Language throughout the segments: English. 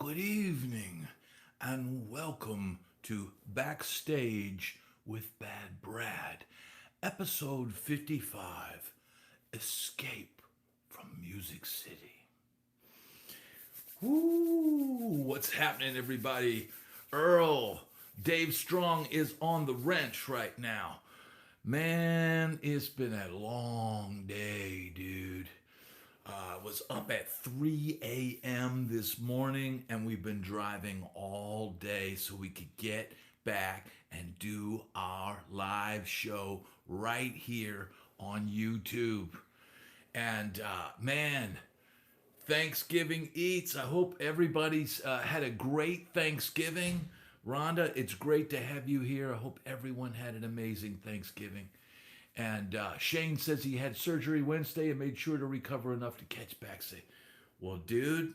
Good evening, and welcome to Backstage with BadBrad, episode 55, Escape from Music City. Woo! What's happening, everybody? Earl, Dave Strong is on the wrench right now. Man, it's been a long day, dude. Was up at 3 a.m. this morning, and we've been driving all day so we could get back and do our live show right here on YouTube. And man, Thanksgiving eats. I hope everybody's had a great Thanksgiving. Rhonda, it's great to have you here. I hope everyone had an amazing Thanksgiving. And Shane says he had surgery Wednesday and made sure to recover enough to catch Backstage. Well, dude,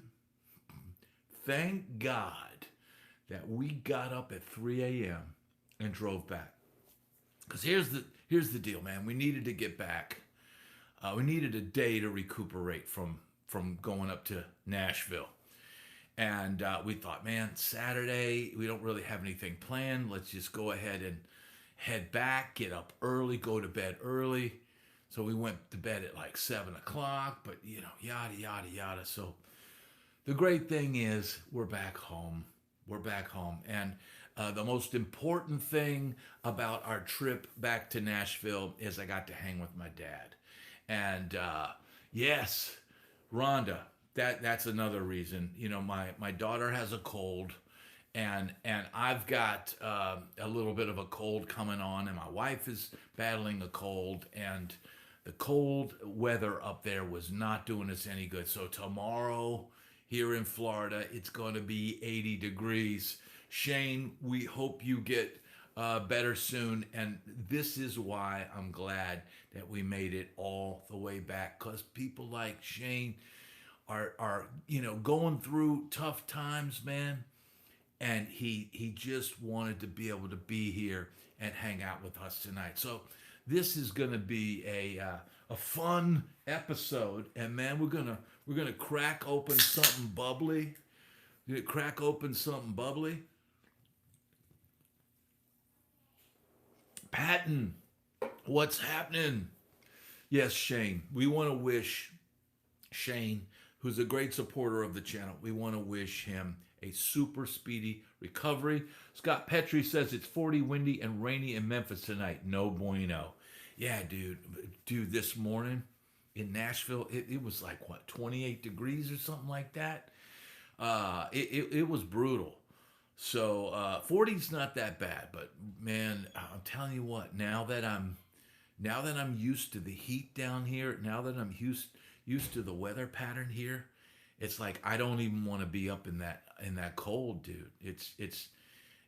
thank God that we got up at 3 a.m. and drove back. Because here's the deal, man. We needed to get back. We needed a day to recuperate from going up to Nashville. And we thought, man, Saturday, we don't really have anything planned. Let's just go ahead and head back, get up early, go to bed early. So we went to bed at like 7 o'clock, but yada, yada, yada. So the great thing is we're back home. We're back home. And the most important thing about our trip back to Nashville is I got to hang with my dad. And yes, Rhonda, that's another reason. My daughter has a cold. And I've got a little bit of a cold coming on, and my wife is battling a cold, and the cold weather up there was not doing us any good. So tomorrow here in Florida, it's going to be 80 degrees. Shane, we hope you get better soon, and this is why I'm glad that we made it all the way back, because people like Shane are going through tough times, man. And he just wanted to be able to be here and hang out with us tonight. So this is going to be a fun episode, and man, we're gonna crack open something bubbly. We're gonna crack open something bubbly. Patton, what's happening? Yes, Shane. We want to wish Shane, who's a great supporter of the channel, we want to wish him a super speedy recovery. Scott Petrie says it's 40, windy, and rainy in Memphis tonight. No bueno. Yeah, dude, this morning in Nashville, it was like, what, 28 degrees or something like that? It was brutal. So 40's not that bad, but man, I'm telling you what, now that I'm used to the heat down here, now that I'm used to the weather pattern here, it's like I don't even want to be up in that cold, dude.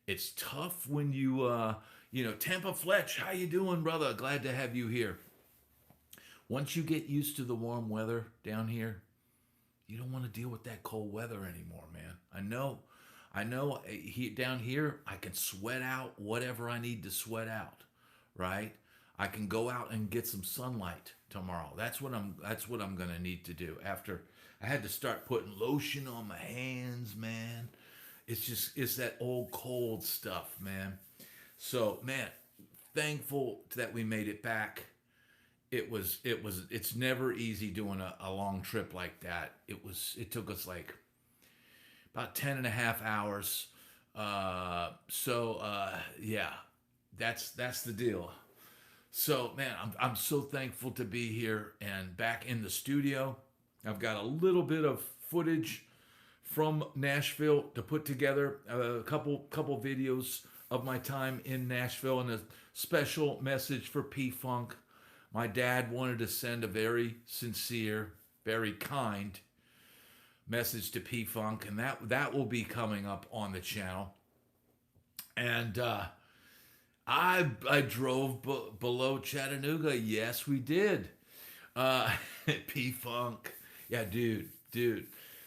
It's tough when Tampa Fletch, how you doing, brother? Glad to have you here. Once you get used to the warm weather down here, you don't want to deal with that cold weather anymore, man. I know down here I can sweat out whatever I need to sweat out, right? I can go out and get some sunlight tomorrow. That's what I'm going to need to do after I had to start putting lotion on my hands, man. It's that old cold stuff, man. So, man, thankful that we made it back. It's never easy doing a long trip like that. It took us like about 10 and a half hours. Yeah, that's the deal. So, man, I'm so thankful to be here and back in the studio. I've got a little bit of footage from Nashville to put together, a couple videos of my time in Nashville, and a special message for P-Funk. My dad wanted to send a very sincere, very kind message to P-Funk, and that will be coming up on the channel. And I drove below Chattanooga. Yes, we did. P-Funk. Yeah, dude.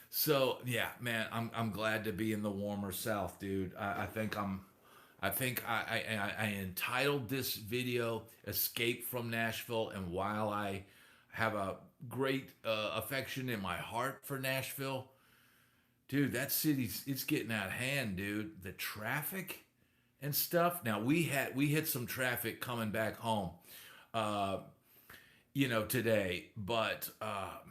So yeah, man, I'm glad to be in the warmer South, dude. I think I entitled this video "Escape from Nashville," and while I have a great affection in my heart for Nashville, dude, that city's it's getting out of hand, dude. The traffic and stuff. Now we hit some traffic coming back home, uh, today. But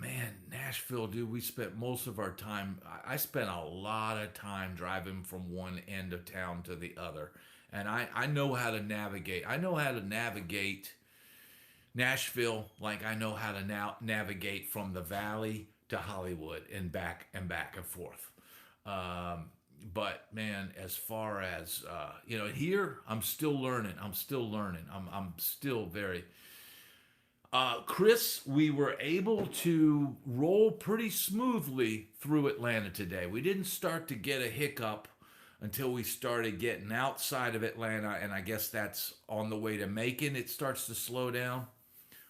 man, Nashville, dude, we spent most of our time. I spent a lot of time driving from one end of town to the other, and I know how to navigate. I know how to navigate Nashville like I know how to now navigate from the Valley to Hollywood and forth. Um, but man, as far as here, I'm still learning. I'm still learning. I'm still very. Chris, we were able to roll pretty smoothly through Atlanta today. We didn't start to get a hiccup until we started getting outside of Atlanta, and I guess that's on the way to Macon. It starts to slow down.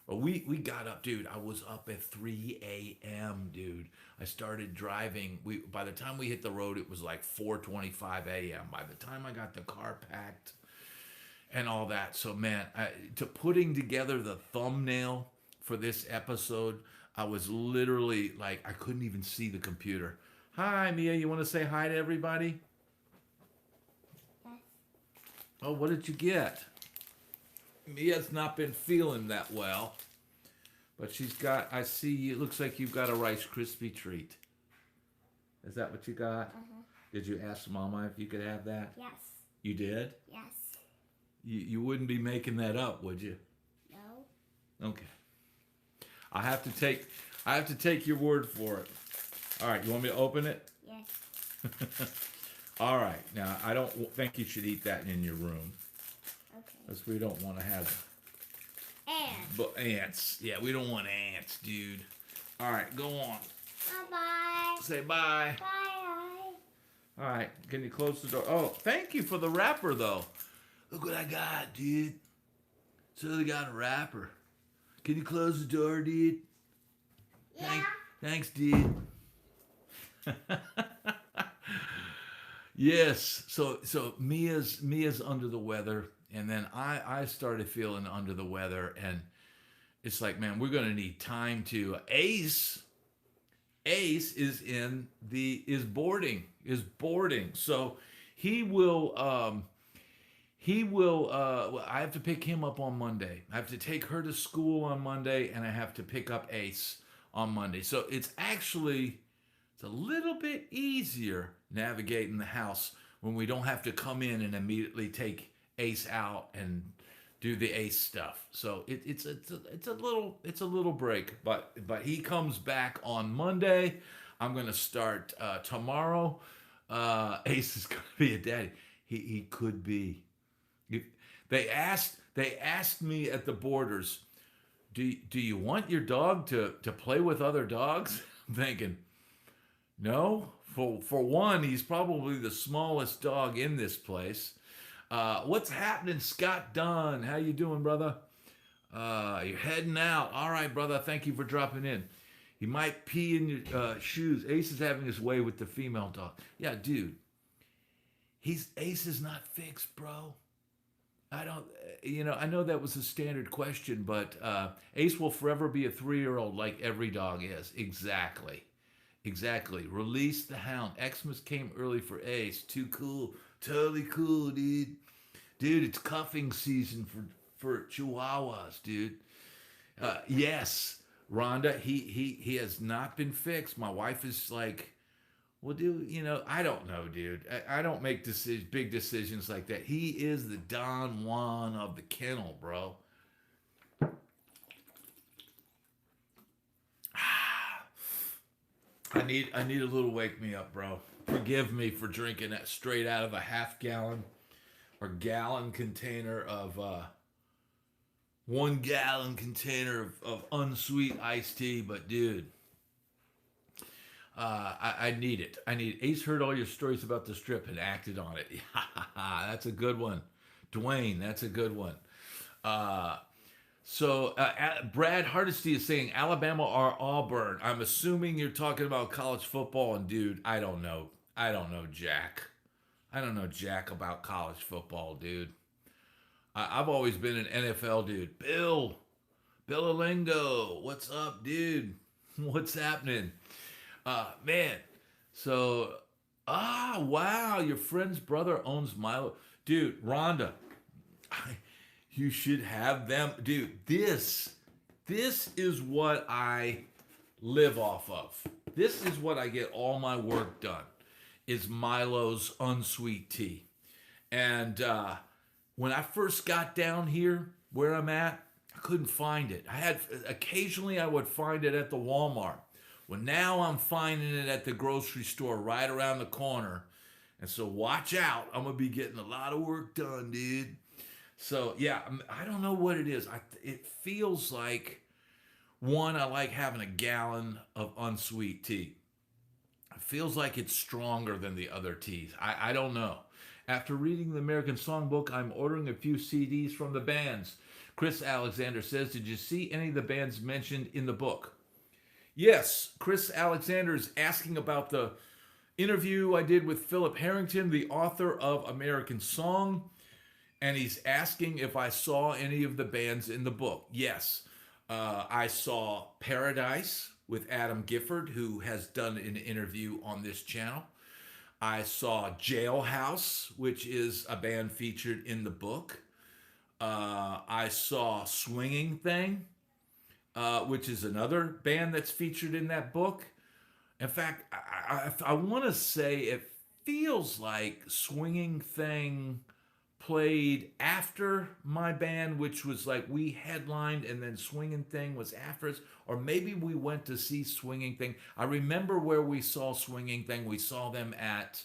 Well, we got up, dude. I was up at 3 a.m., dude. I started driving. By the time we hit the road, it was like 4:25 a.m. By the time I got the car packed and all that. So, man, to putting together the thumbnail for this episode, I was literally like, I couldn't even see the computer. Hi, Mia. You want to say hi to everybody? Yes. Oh, what did you get? Mia's not been feeling that well, but she's got, I see, it looks like you've got a Rice Krispie treat. Is that what you got? Uh-huh. Did you ask Mama if you could have that? Yes. You did? Yes. You wouldn't be making that up, would you? No. Okay. I have to take your word for it. All right, you want me to open it? Yes. All right. Now, I don't think you should eat that in your room. Okay. Because we don't want to have ants. Yeah, we don't want ants, dude. All right, go on. Bye-bye. Say bye. Bye. All right, can you close the door? Oh, thank you for the wrapper, though. Look what I got, dude. So I got a wrapper. Can you close the door, dude? Yeah. Thanks, dude. Yes. So Mia's under the weather, and then I started feeling under the weather, and it's like, man, we're gonna need time to Ace is boarding. So he will I have to pick him up on Monday. I have to take her to school on Monday, and I have to pick up Ace on Monday. So it's a little bit easier navigating the house when we don't have to come in and immediately take Ace out and do the Ace stuff. So it's a little break, but he comes back on Monday. I'm gonna start tomorrow. Ace is gonna be a daddy. He could be. They asked me at the Borders, do you want your dog to play with other dogs? I'm thinking, no. For one, he's probably the smallest dog in this place. What's happening, Scott Dunn? How you doing, brother? You're heading out. All right, brother. Thank you for dropping in. He might pee in your shoes. Ace is having his way with the female dog. Yeah, dude. Ace is not fixed, bro. I don't, I know that was a standard question, but Ace will forever be a 3-year-old like every dog is. Exactly. Release the hound. Xmas came early for Ace. Too cool. Totally cool, dude. Dude, it's cuffing season for Chihuahuas, dude. Yes, Rhonda, he has not been fixed. My wife is like, well, dude, I don't know, dude. I don't make big decisions like that. He is the Don Juan of the kennel, bro. I need a little wake me up, bro. Forgive me for drinking that straight out of a half-gallon or gallon container of 1 gallon container of unsweet iced tea, but dude, I need it. Ace heard all your stories about the strip and acted on it. That's a good one. Dwayne, that's a good one. So Brad Hardesty is saying Alabama or Auburn. I'm assuming you're talking about college football, and dude, I don't know jack. I don't know jack about college football, dude. I've always been an NFL dude. Bill Alingdo, what's up, dude? What's happening? Man, So, wow, your friend's brother owns Milo. Dude, Rhonda, you should have them. Dude, this is what I live off of. This is what I get all my work done, is Milo's unsweet tea. And when I first got down here where I'm at, I couldn't find it. Occasionally I would find it at the Walmart. Well, now I'm finding it at the grocery store right around the corner. And so watch out. I'm going to be getting a lot of work done, dude. So, yeah, I don't know what it is. It feels like, one, I like having a gallon of unsweet tea. It feels like it's stronger than the other teas. I don't know. After reading the American Songbook, I'm ordering a few CDs from the bands. Chris Alexander says, did you see any of the bands mentioned in the book? Yes, Chris Alexander is asking about the interview I did with Philip Harrington, the author of American Song, and he's asking if I saw any of the bands in the book. Yes, I saw Paradise with Adam Gifford, who has done an interview on this channel. I saw Jailhouse, which is a band featured in the book. I saw Swinging Thing, which is another band that's featured in that book. In fact, I want to say it feels like Swinging Thing played after my band, which was like we headlined and then Swinging Thing was after us. Or maybe we went to see Swinging Thing. I remember where we saw Swinging Thing. We saw them at,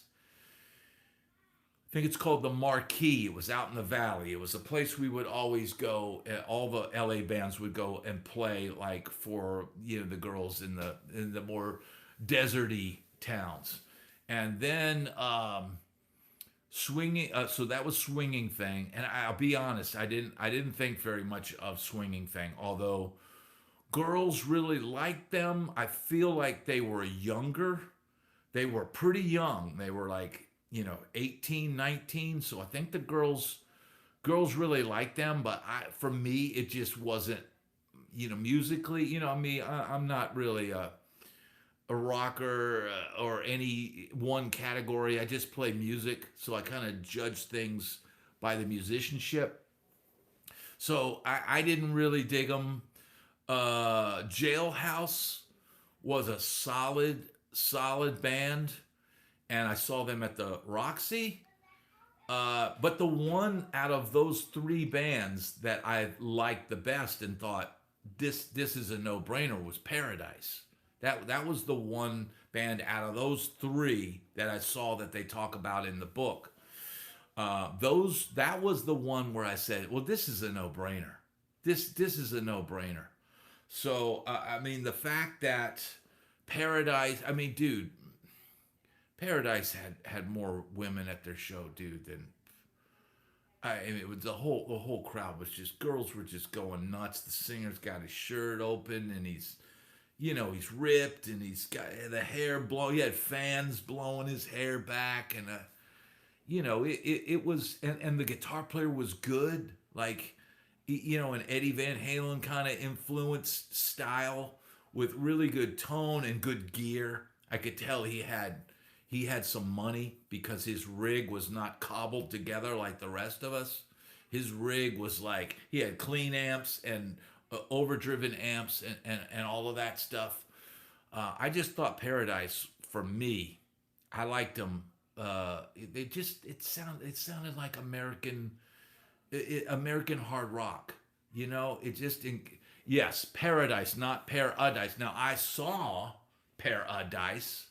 I think it's called the Marquee. It was out in the valley. It was a place we would always go. All the LA bands would go and play, like for the girls in the more deserty towns. And then Swinging. So that was Swinging Thing. And I'll be honest, I didn't think very much of Swinging Thing, although girls really liked them. I feel like they were younger. They were pretty young. They were like 18, 19. So I think the girls really liked them, but for me, it just wasn't, musically, I'm not really a rocker or any one category. I just play music. So I kind of judge things by the musicianship. So I didn't really dig them. Jailhouse was a solid band, and I saw them at the Roxy. But the one out of those three bands that I liked the best and thought this is a no-brainer was Paradise. That was the one band out of those three that I saw that they talk about in the book. That was the one where I said, well, this is a no-brainer. This is a no-brainer. So I mean, the fact that Paradise, I mean, dude, Paradise had more women at their show, dude, than it was the whole crowd was just, girls were just going nuts. The singer's got his shirt open and he's ripped and he's got the hair blown. He had fans blowing his hair back, and it was, and the guitar player was good, like an Eddie Van Halen kind of influenced style with really good tone and good gear. I could tell he had some money because his rig was not cobbled together like the rest of us. His rig was like, he had clean amps and overdriven amps and all of that stuff. I just thought Paradise, for me, I liked them. It sounded like American hard rock. Yes, Paradise, not Paradise. Now I saw Paradise.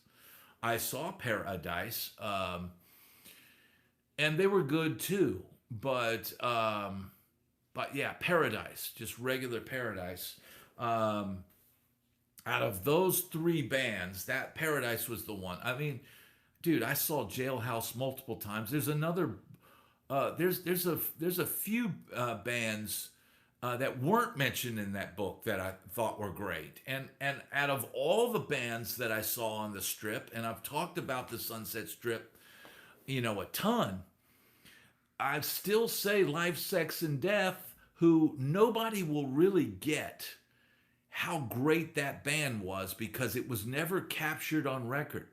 And they were good too. But yeah, Paradise, just regular Paradise. Out of those three bands, that Paradise was the one. I mean, dude, I saw Jailhouse multiple times. There's another. There's a few bands that weren't mentioned in that book that I thought were great. And out of all the bands that I saw on the Strip, and I've talked about the Sunset Strip, a ton. I'd still say Life, Sex, and Death, who nobody will really get how great that band was because it was never captured on record.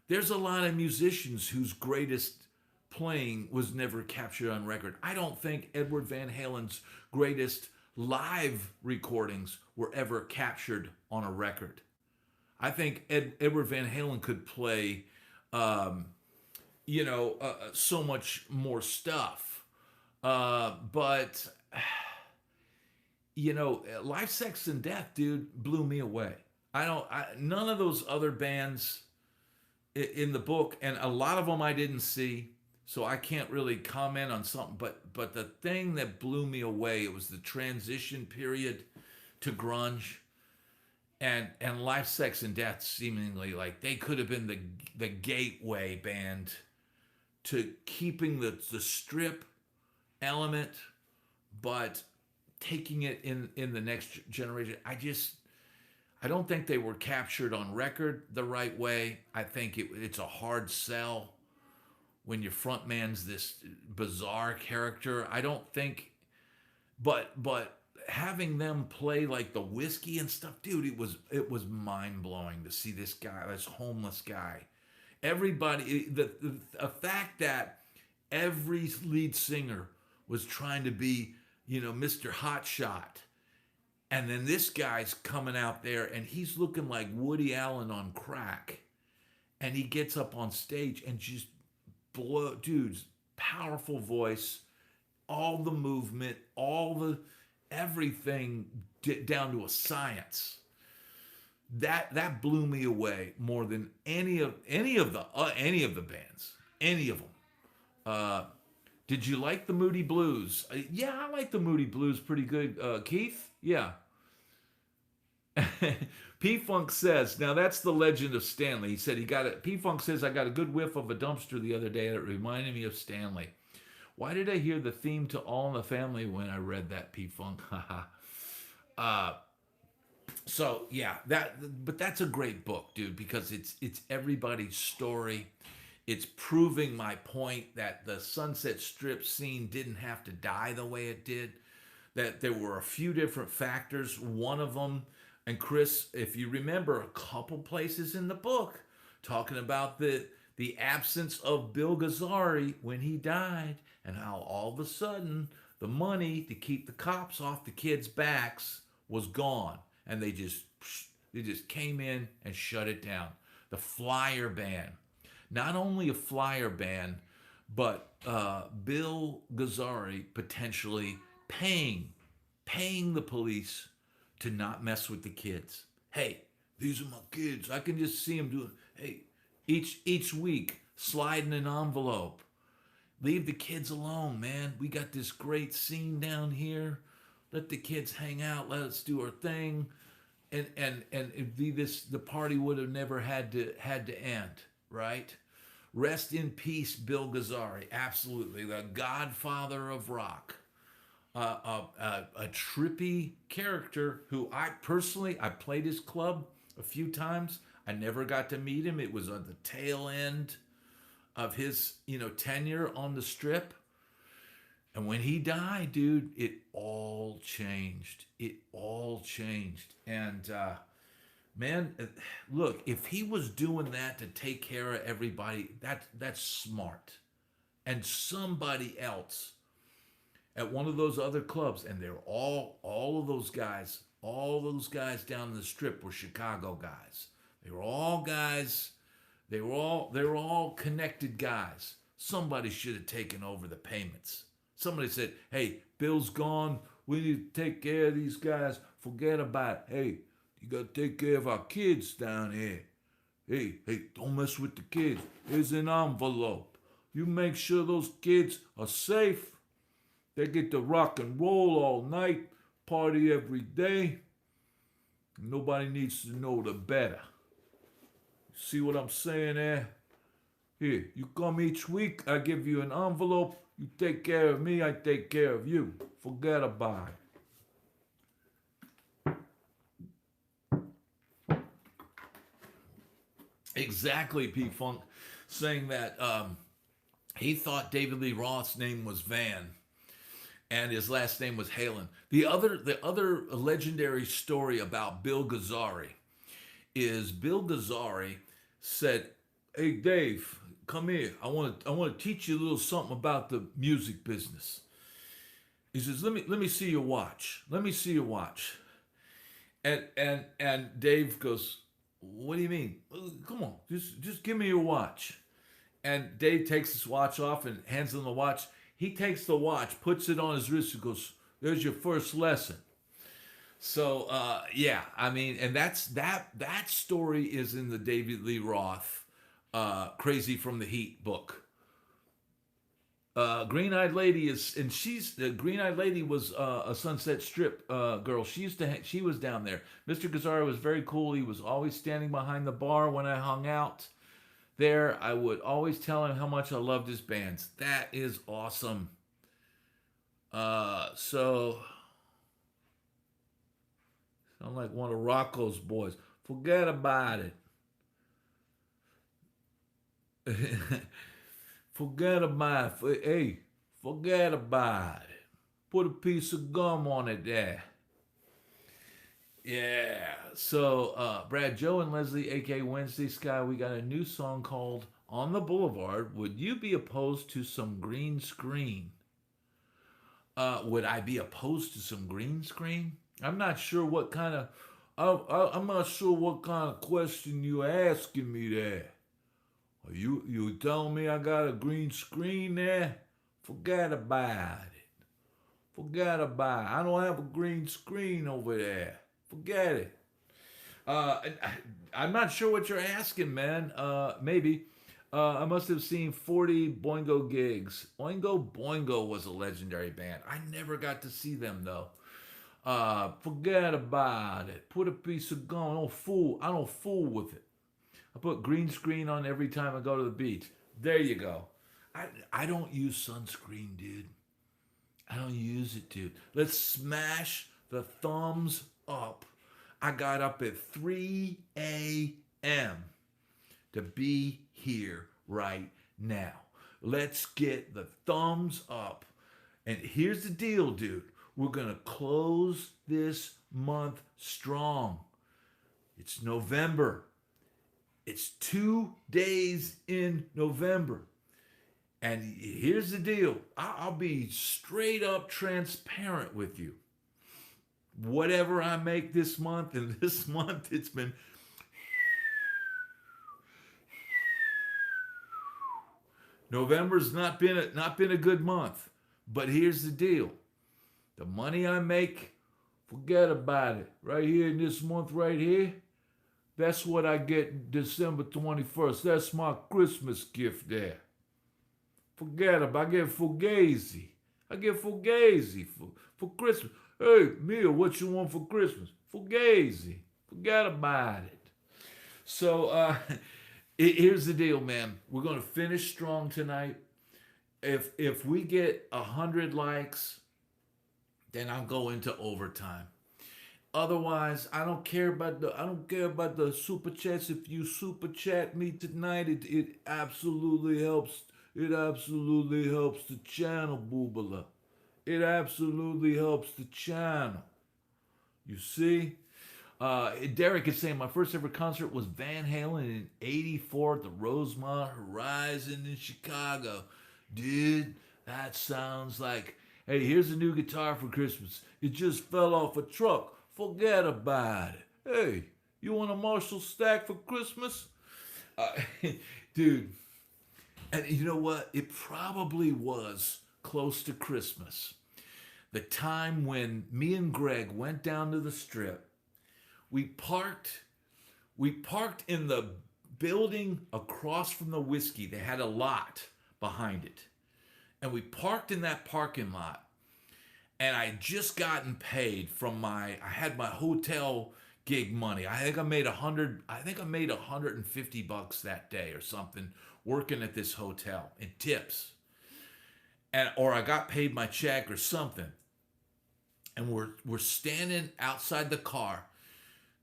There's a lot of musicians whose greatest playing was never captured on record. I don't think Edward Van Halen's greatest live recordings were ever captured on a record. I think Edward Van Halen could play, so much more stuff. But Life, Sex, and Death, dude, blew me away. None of those other bands in the book, and a lot of them I didn't see, so I can't really comment on something. But the thing that blew me away, it was the transition period to grunge, and Life, Sex, and Death seemingly like they could have been the gateway band to keeping the strip element, but taking it in the next generation. I don't think they were captured on record the right way. I think it's a hard sell when your frontman's this bizarre character. I don't think, but having them play like the Whiskey and stuff, dude, it was mind blowing to see this guy, this homeless guy. Everybody, the fact that every lead singer was trying to be, Mr. Hotshot. And then this guy's coming out there and he's looking like Woody Allen on crack. And he gets up on stage and just dude's powerful voice, all the movement, everything down to a science. That blew me away more than any of the bands, any of them. Did you like the Moody Blues? Yeah, I like the Moody Blues pretty good. Keith? Yeah. P-Funk says, now that's the legend of Stanley. He said P-Funk says, I got a good whiff of a dumpster the other day that reminded me of Stanley. Why did I hear the theme to All in the Family when I read that, P-Funk? So yeah, but that's a great book, dude, because it's everybody's story. It's proving my point that the Sunset Strip scene didn't have to die the way it did, that there were a few different factors. One of them, and Chris, if you remember a couple places in the book, talking about the absence of Bill Gazzari when he died, and how all of a sudden the money to keep the cops off the kids' backs was gone, and they just came in and shut it down. The Flyer ban. Not only a Flyer ban, but Bill Gazzari potentially paying the police to not mess with the kids. Hey, these are my kids. I can just see them doing, hey, each week, sliding an envelope. Leave the kids alone, man. We got this great scene down here. Let the kids hang out. Let us do our thing. And the party would have never had to end. Right? Rest in peace, Bill Gazzari. Absolutely. The godfather of rock. A trippy character who I played his club a few times. I never got to meet him. It was on the tail end of his, tenure on the Strip. And when he died, dude, it all changed. And, man, look, if he was doing that to take care of everybody, that's smart. And somebody else at one of those other clubs, and they're all of those guys down the Strip were Chicago guys. They were all guys, they were all connected guys. Somebody should have taken over the payments. Somebody said, hey, Bill's gone, we need to take care of these guys, forget about it. Hey, you got to take care of our kids down here. Hey, don't mess with the kids. Here's an envelope. You make sure those kids are safe. They get to rock and roll all night, party every day. Nobody needs to know the better. See what I'm saying there? Here, you come each week, I give you an envelope. You take care of me, I take care of you. Forget about it. Exactly, P-Funk, saying that he thought David Lee Roth's name was Van and his last name was Halen. The other legendary story about Bill Gazzari is Bill Gazzari said, Hey Dave, come here. I want to teach you a little something about the music business. He says, let me see your watch. Let me see your watch. And Dave goes, what do you mean? Come on, just give me your watch. And Dave takes his watch off and hands him the watch. He takes the watch, puts it on his wrist, and goes, "There's your first lesson." So yeah, I mean, and that story is in the David Lee Roth "Crazy from the Heat" book. Green Eyed Lady is, and she's the Green Eyed Lady was a Sunset Strip girl. She used to, she was down there. Mr. Gazzara was very cool. He was always standing behind the bar when I hung out there. I would always tell him how much I loved his bands. That is awesome. So sound like one of Rocco's boys. Forget about it. Forget about it. Hey, forget about it. Put a piece of gum on it there. Yeah. So, Brad, Joe, and Leslie, aka Wednesday Sky, we got a new song called On the Boulevard. Would you be opposed to some green screen? Would I be opposed to some green screen? I'm not sure what kind of. I'm not sure what kind of question you asking me there. Are you telling me I got a green screen there? Forget about it. Forget about it. I don't have a green screen over there. Forget it. I'm not sure what you're asking, man. Maybe. I must have seen 40 Boingo gigs. Oingo Boingo was a legendary band. I never got to see them though. Forget about it. Put a piece of gum. I don't fool with it. I put green screen on every time I go to the beach. There you go. I don't use sunscreen, dude. I don't use it, dude. Let's smash the thumbs up. I got up at 3 a.m. to be here right now. Let's get the thumbs up. And here's the deal, dude. We're going to close this month strong. It's November. It's 2 days in November. And here's the deal. I'll be straight up transparent with you. Whatever I make this month, and this month it's been November's not been a good month. But here's the deal. The money I make, forget about it. Right here in this month right here, that's what I get December 21st. That's my Christmas gift there. Forget about it. I get Fugazi. I get Fugazi for Christmas. Hey, Mia, what you want for Christmas? Fugazi. Forget about it. So here's the deal, man. We're going to finish strong tonight. If we get 100 likes, then I'll go into overtime. Otherwise, I don't care about the super chats. If you super chat me tonight, it absolutely helps. It absolutely helps the channel, Boobala. It absolutely helps the channel. You see? Derek is saying my first ever concert was Van Halen in '84 at the Rosemont Horizon in Chicago. Dude, that sounds like, hey, here's a new guitar for Christmas. It just fell off a truck. Forget about it. Hey, you want a Marshall stack for Christmas? Dude, and you know what? It probably was close to Christmas. The time when me and Greg went down to the strip. We parked in the building across from the whiskey. They had a lot behind it. And we parked in that parking lot. And I had just gotten paid from I had my hotel gig money. I think I made $150 that day or something working at this hotel in tips. Or I got paid my check or something. And we're standing outside the car.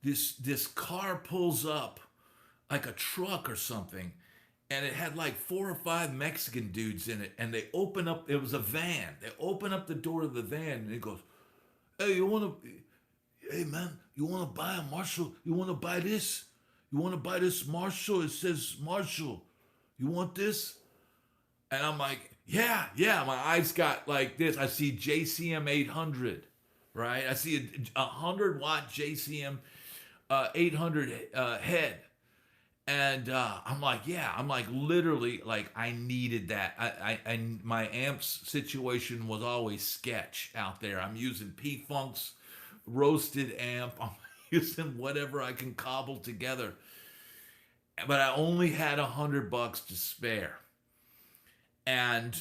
This car pulls up like a truck or something. And it had like 4 or 5 Mexican dudes in it. And they open up, it was a van. They open up the door of the van and it goes, hey, hey man, you want to buy a Marshall? You want to buy this? You want to buy this Marshall? It says Marshall. You want this? And I'm like, yeah, yeah. My eyes got like this. I see JCM 800, right? I see a 100-watt JCM 800 head. And I'm like, yeah, I'm like literally like I needed that. My amps situation was always sketch out there. I'm using P-Funk's roasted amp. I'm using whatever I can cobble together. But I only had $100 to spare. And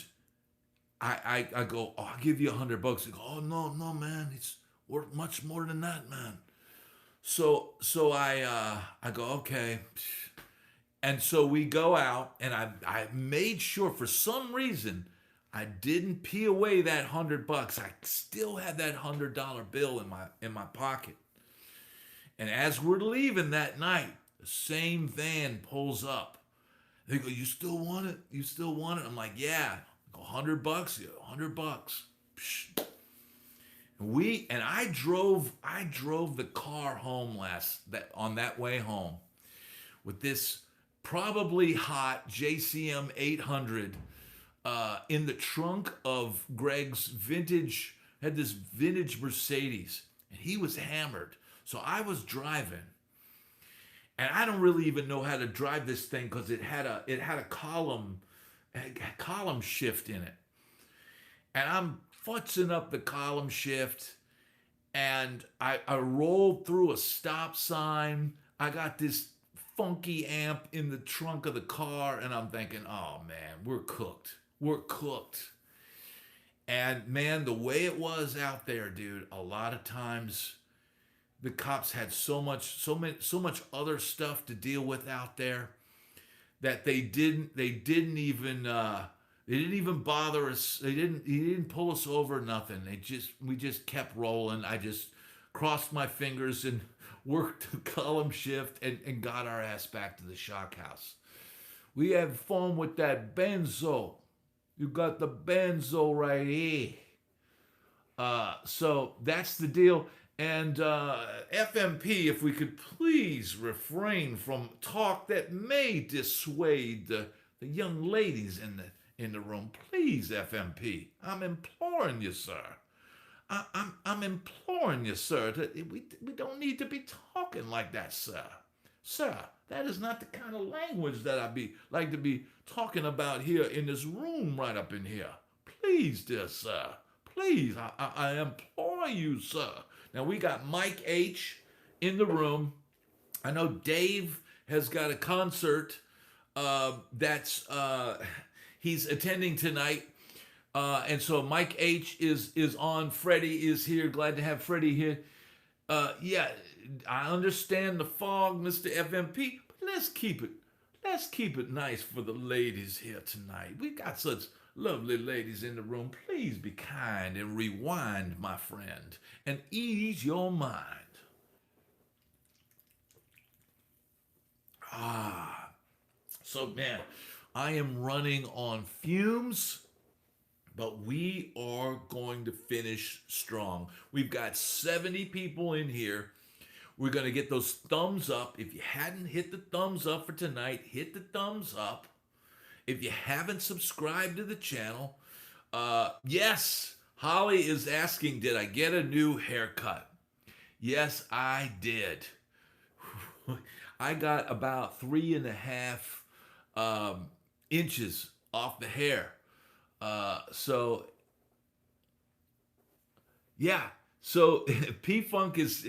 I go, oh, I'll give you $100. They go, oh no, man, it's worth much more than that, man. So I go, okay. And so we go out, and I made sure for some reason I didn't pee away that $100. I still had that $100 bill in my pocket. And as we're leaving that night, the same van pulls up. They go, you still want it? You still want it? I'm like, yeah. I go, $100? Yeah, $100. Psh. And I drove the car home on that way home with this probably hot JCM 800 in the trunk of Greg's had this vintage Mercedes, and he was hammered. So I was driving, and I don't really even know how to drive this thing because it had a column shift in it, and I'm futzing up the column shift, and I rolled through a stop sign. I got this funky amp in the trunk of the car, and I'm thinking, oh man, we're cooked. And man, the way it was out there, dude, a lot of times the cops had so much other stuff to deal with out there that they didn't even bother us. He didn't pull us over, nothing. We just kept rolling. I just crossed my fingers and worked the column shift and got our ass back to the shock house. We had fun with that benzo. You got the benzo right here. So that's the deal. And FMP, if we could please refrain from talk that may dissuade the young ladies in the room. Please, FMP, I'm imploring you, sir. I'm imploring you, sir. We don't need to be talking like that, sir. Sir, that is not the kind of language that I like to be talking about here in this room right up in here. Please, dear sir. Please, I implore you, sir. Now, we got Mike H. in the room. I know Dave has got a concert he's attending tonight. And so Mike H. is on. Freddie is here. Glad to have Freddie here. Yeah, I understand the fog, Mr. FMP, but let's keep it nice for the ladies here tonight. We got such lovely ladies in the room. Please be kind and rewind, my friend, and ease your mind. So man, I am running on fumes, but we are going to finish strong. We've got 70 people in here. We're going to get those thumbs up. If you hadn't hit the thumbs up for tonight, hit the thumbs up. If you haven't subscribed to the channel, yes, Holly is asking, did I get a new haircut? Yes, I did. I got about 3.5 inches off the hair. So P-Funk is,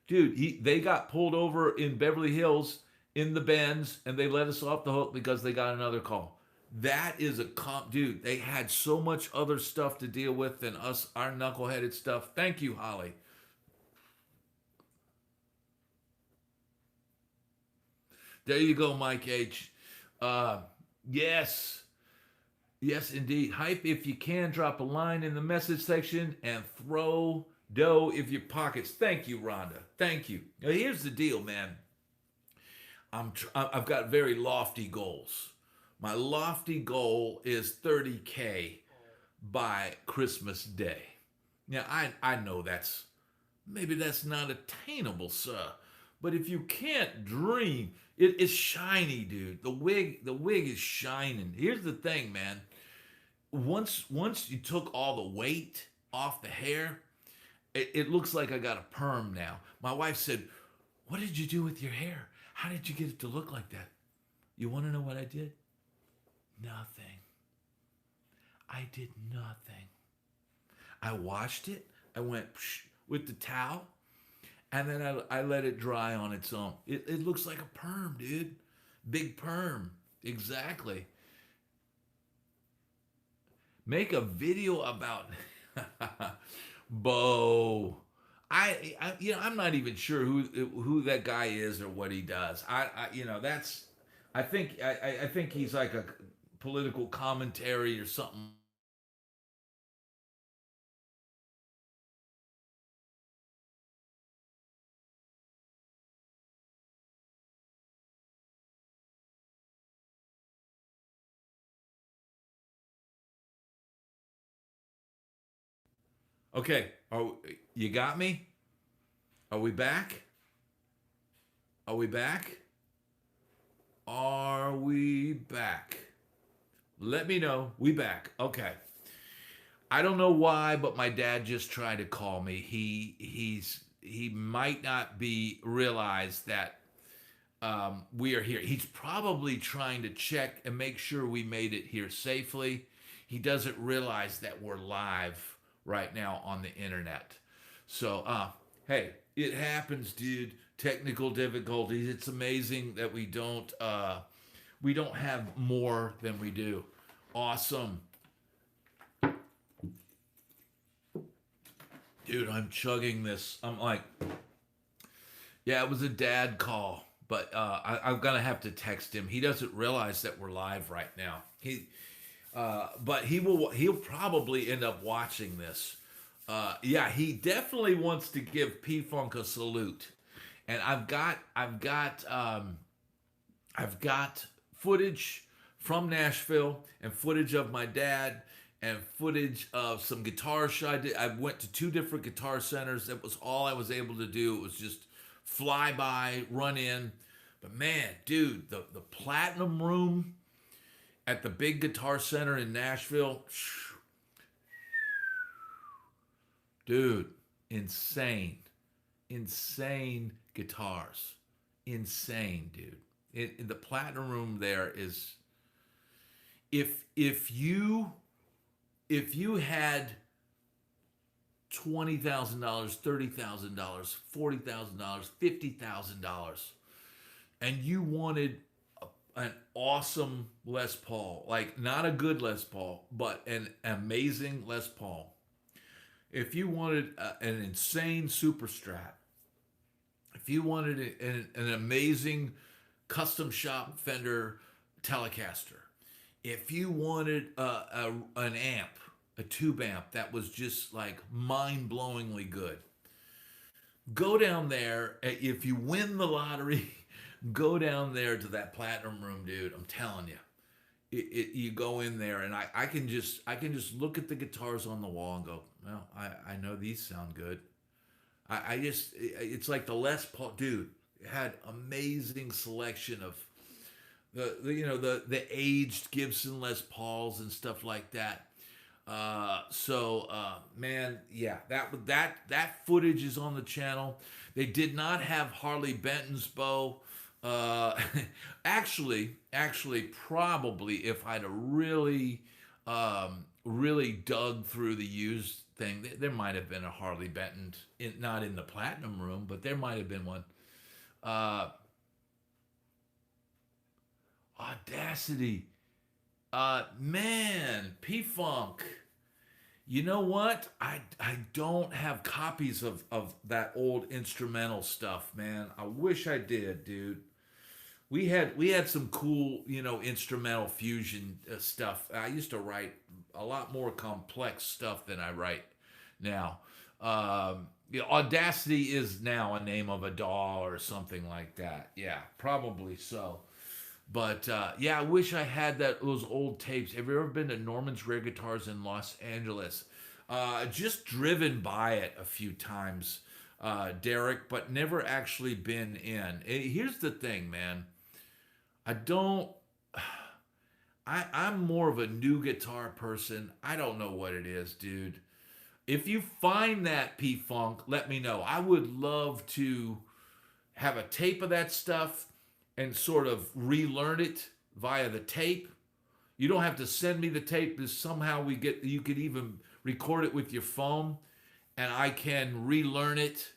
dude, they got pulled over in Beverly Hills in the Benz, and they let us off the hook because they got another call. That is dude, they had so much other stuff to deal with than us, our knuckleheaded stuff. Thank you, Holly. There you go, Mike H. Yes, indeed. Hype if you can. Drop a line in the message section and throw dough if your pockets. Thank you, Rhonda. Thank you. Now, here's the deal, man. I've got very lofty goals. My lofty goal is 30K by Christmas Day. Now, I know maybe that's not attainable, sir, But if you can't dream, it's shiny, dude. The wig is shining. Here's the thing, man. Once you took all the weight off the hair, it looks like I got a perm now. My wife said, "What did you do with your hair? How did you get it to look like that?" You want to know what I did? Nothing. I did nothing. I washed it. I went psh, with the towel, and then I let it dry on its own. It looks like a perm, dude. Big perm. Exactly. Make a video about Bo. I'm not even sure who that guy is or what he does. That's. I think he's like a political commentary or something. Okay, you got me? Are we back? Are we back? Are we back? Let me know. We back. Okay. I don't know why, but my dad just tried to call me. He might not be realize that we are here. He's probably trying to check and make sure we made it here safely. He doesn't realize that we're live right now on the internet. So, hey, it happens, dude. Technical difficulties. It's amazing that we don't have more than we do. Awesome. Dude, I'm chugging this. I'm like, yeah, it was a dad call, but I'm gonna have to text him. He doesn't realize that we're live right now. But he'll probably end up watching this. Yeah, he definitely wants to give P Funk a salute, and I've got footage from Nashville and footage of my dad and footage of some guitar show I did. I went to 2 different guitar centers. That was all I was able to do. It was just fly by, run in. But man, dude, the Platinum Room at the big guitar center in Nashville, dude, insane. Insane guitars. Insane, dude. In the Platinum Room there is, if you had $20,000, $30,000, $40,000, $50,000, and you wanted an awesome Les Paul, like not a good Les Paul, but an amazing Les Paul. If you wanted an insane Super Strat, if you wanted an amazing custom shop Fender Telecaster, if you wanted an amp, a tube amp that was just like mind-blowingly good, go down there. If you win the lottery, go down there to that Platinum Room, dude. I'm telling you, you go in there, and I can just look at the guitars on the wall and go, well, I know these sound good. It's like the Les Paul, dude. It had amazing selection of the aged Gibson Les Pauls and stuff like that. Man, yeah, that footage is on the channel. They did not have Harley Benton's bow. Actually, probably if I'd have really dug through the used thing, there might have been a Harley Benton, not in the Platinum Room, but there might have been one. Audacity. Man, P-Funk. You know what? I don't have copies of that old instrumental stuff, man. I wish I did, dude. We had some cool, instrumental fusion stuff. I used to write a lot more complex stuff than I write now. Audacity is now a name of a DAW or something like that. Yeah, probably so. But yeah, I wish I had those old tapes. Have you ever been to Norman's Rare Guitars in Los Angeles? Just driven by it a few times. Derek, but never actually been in. Here's the thing, man. I don't. I'm more of a new guitar person. I don't know what it is, dude. If you find that P-Funk, let me know. I would love to have a tape of that stuff and sort of relearn it via the tape. You don't have to send me the tape. Because somehow you could even record it with your phone, and I can relearn it,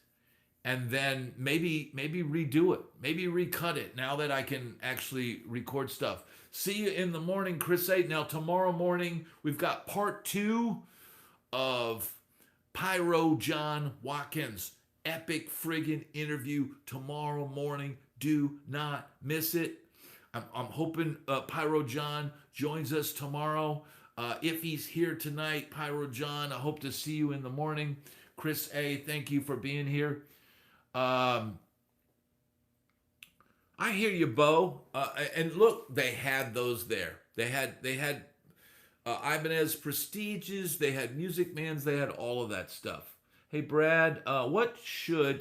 and then maybe redo it, maybe recut it. Now that I can actually record stuff. See you in the morning, Chris 8. Now tomorrow morning we've got part 2 of Pyro John Watkins. Epic friggin' interview tomorrow morning. Do not miss it. I'm hoping Pyro John joins us tomorrow. If he's here tonight, Pyro John, I hope to see you in the morning. Chris A., thank you for being here. I hear you, Bo. And look, they had those there. They had Ibanez Prestiges. They had Music Mans. They had all of that stuff. Hey, Brad, what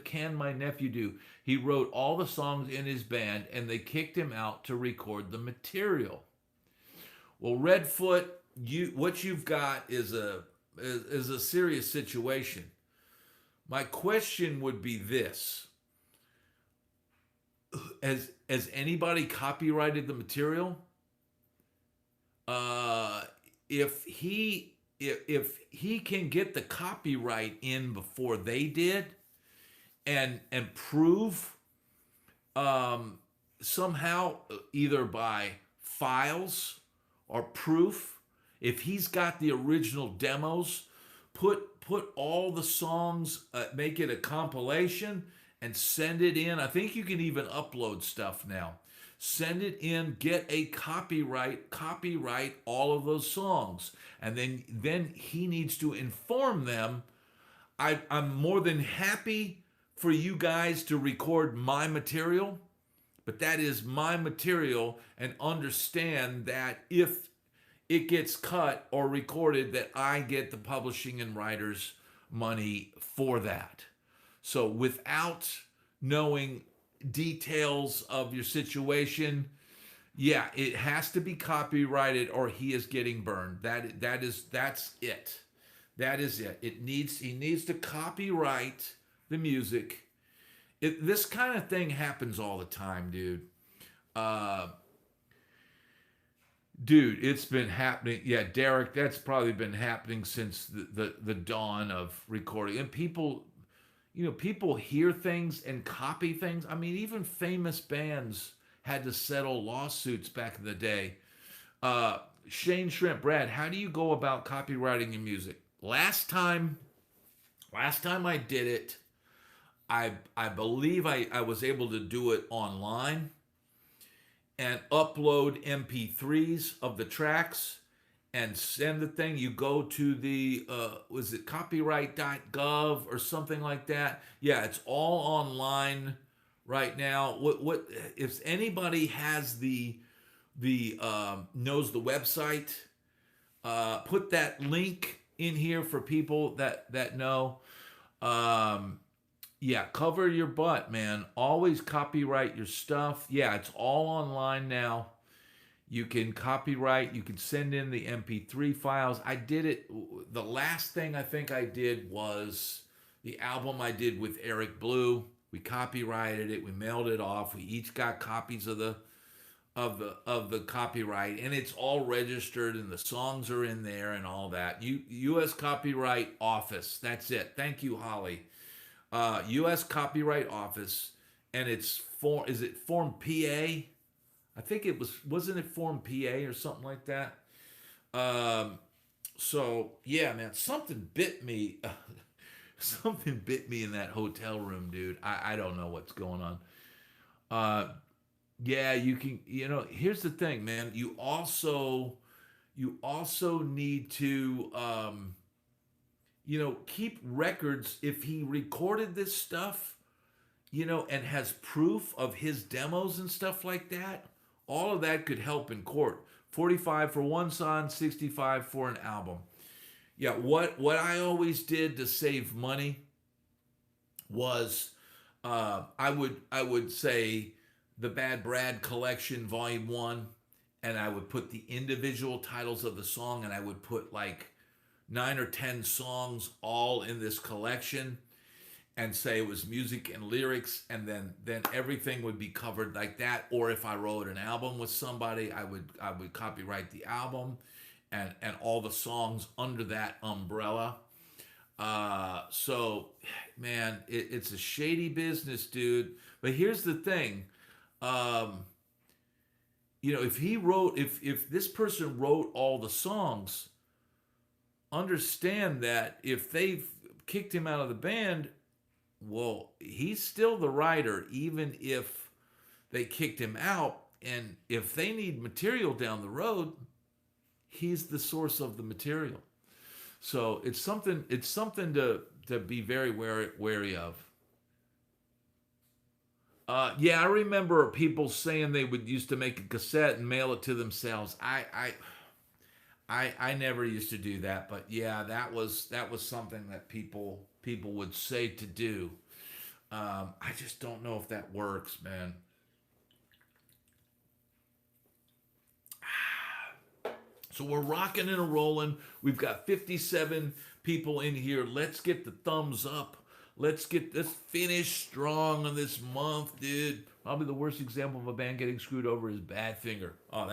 can my nephew do? He wrote all the songs in his band, and they kicked him out to record the material. Well, Redfoot, what you've got is a serious situation. My question would be this: Has anybody copyrighted the material? If he can get the copyright in before they did, and prove somehow, either by files or proof, if he's got the original demos, put all the songs, make it a compilation and send it in. I think you can even upload stuff now. Send it in, get a copyright all of those songs. And then he needs to inform them. I'm more than happy for you guys to record my material, but that is my material, and understand that if it gets cut or recorded, that I get the publishing and writers money for that. So without knowing details of your situation, yeah, it has to be copyrighted or he is getting burned. That's it. That is it. He needs to copyright the music. This kind of thing happens all the time, dude. Dude, it's been happening. Yeah, Derek, that's probably been happening since the dawn of recording. And people hear things and copy things. I mean, even famous bands had to settle lawsuits back in the day. Shane Shrimp, Brad, how do you go about copywriting your music? Last time I did it, I believe I was able to do it online and upload MP3s of the tracks and send the thing. You go to the, was it copyright.gov or something like that? Yeah, it's all online right now. What if anybody has knows the website, put that link in here for people that know. Yeah, cover your butt, man. Always copyright your stuff. Yeah, it's all online now. You can copyright, you can send in the MP3 files. I did it. The last thing I think I did was the album I did with Eric Blue. We copyrighted it. We mailed it off. We each got copies of the copyright, and it's all registered, and the songs are in there and all that. U.S. Copyright Office. That's it. Thank you, Holly. U.S. Copyright Office, and is it Form PA? I think wasn't it Form PA or something like that? So yeah, man, something bit me. Something bit me in that hotel room, dude. I don't know what's going on. Yeah, you can, here's the thing, man. You also need to, keep records. If he recorded this stuff, and has proof of his demos and stuff like that, all of that could help in court. 45 for one song, 65 for an album. Yeah, what I always did to save money, was I would say the BadBrad collection volume 1, and I would put the individual titles of the song, and I would put like 9 or 10 songs all in this collection, and say it was music and lyrics, and then everything would be covered like that. Or if I wrote an album with somebody, I would copyright the album and all the songs under that umbrella. So man, it's a shady business, dude. But here's the thing. um if this person wrote all the songs, understand that if they've kicked him out of the band, well, he's still the writer, even if they kicked him out. And if they need material down the road, he's the source of the material. So it's something to be very wary of. Yeah, I remember people saying they would used to make a cassette and mail it to themselves. I never used to do that, but yeah, that was something that people would say to do. I just don't know if that works, man. So we're rocking and a rolling. We've got 57 people in here. Let's get the thumbs up. Let's finish strong on this month, dude. Probably the worst example of a band getting screwed over is Badfinger. Oh,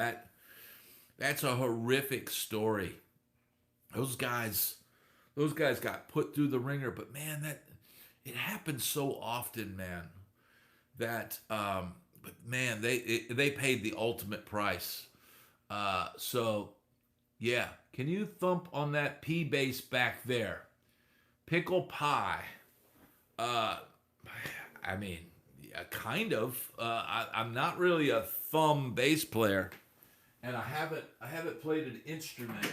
that's a horrific story. Those guys, those guys got put through the ringer, but man, that it happens so often, man. But man, they paid the ultimate price. So yeah, can you thump on that P bass back there? Pickle pie. Uh, I mean, yeah, kind of. I'm not really a thumb bass player, and I haven't played an instrument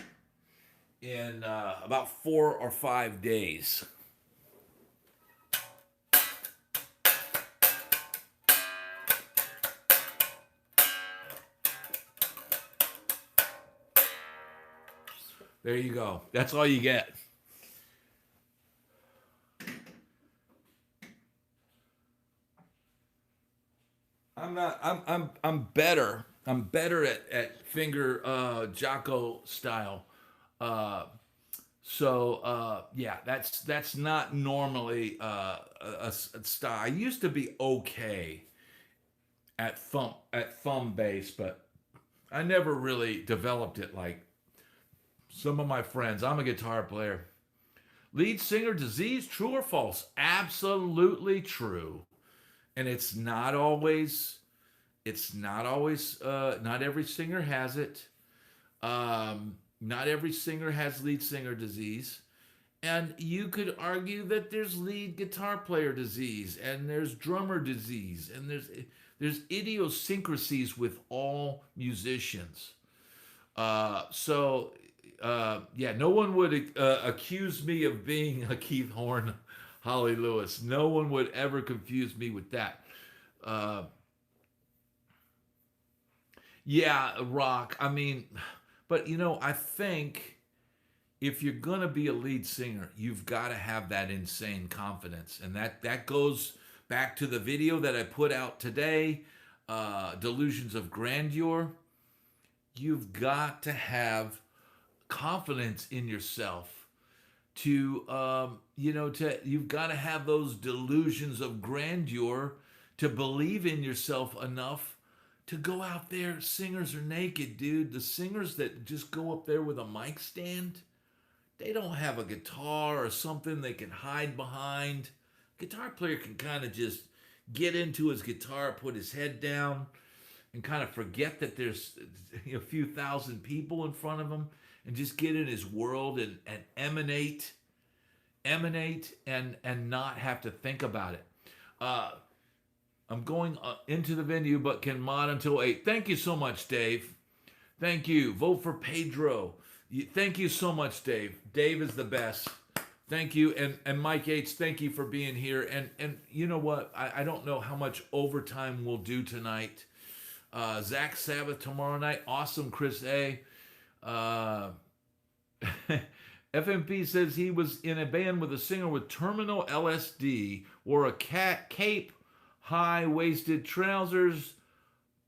in about 4 or 5 days. There you go. That's all you get. I'm not. I'm better. I'm better at finger Jocko style. Uh, yeah, that's not normally a style. I used to be okay at thumb bass, but I never really developed it like some of my friends. I'm a guitar player. Lead singer disease, true or false? Absolutely true. And not every singer has it. Not every singer has lead singer disease. And you could argue that there's lead guitar player disease and there's drummer disease and there's idiosyncrasies with all musicians. Yeah, no one would accuse me of being a Keith Horn, Holly Lewis. No one would ever confuse me with that. Uh, yeah, rock. I mean, but I think if you're gonna be a lead singer, you've got to have that insane confidence, and that goes back to the video that I put out today, Delusions of Grandeur. You've got to have confidence in yourself to you've got to have those delusions of grandeur to believe in yourself enough to go out there. Singers are naked, dude. The singers that just go up there with a mic stand, they don't have a guitar or something they can hide behind. Guitar player can kind of just get into his guitar, put his head down, and kind of forget that there's a few thousand people in front of him, and just get in his world and emanate and not have to think about it. Uh, I'm going into the venue, but can mod until 8. Thank you so much, Dave. Thank you. Vote for Pedro. Thank you so much, Dave. Dave is the best. Thank you. And Mike Yates, thank you for being here. And you know what? I don't know how much overtime we'll do tonight. Zach Sabbath tomorrow night. Awesome, Chris A. Uh, FMP says he was in a band with a singer with terminal LSD, wore a cape, high-waisted trousers,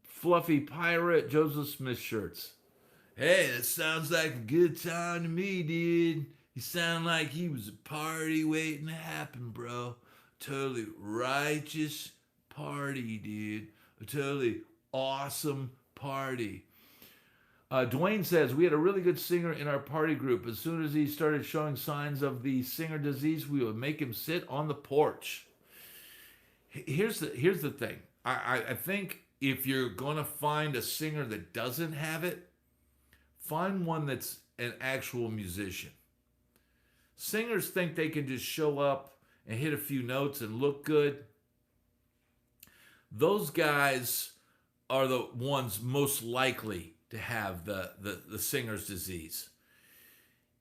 fluffy pirate, Joseph Smith shirts. Hey, that sounds like a good time to me, dude. He sounded like he was a party waiting to happen, bro. Totally righteous party, dude. A totally awesome party. Dwayne says, we had a really good singer in our party group. As soon as he started showing signs of the singer disease, we would make him sit on the porch. Here's the thing. I think if you're going to find a singer that doesn't have it, find one that's an actual musician. Singers think they can just show up and hit a few notes and look good. Those guys are the ones most likely to have the singer's disease.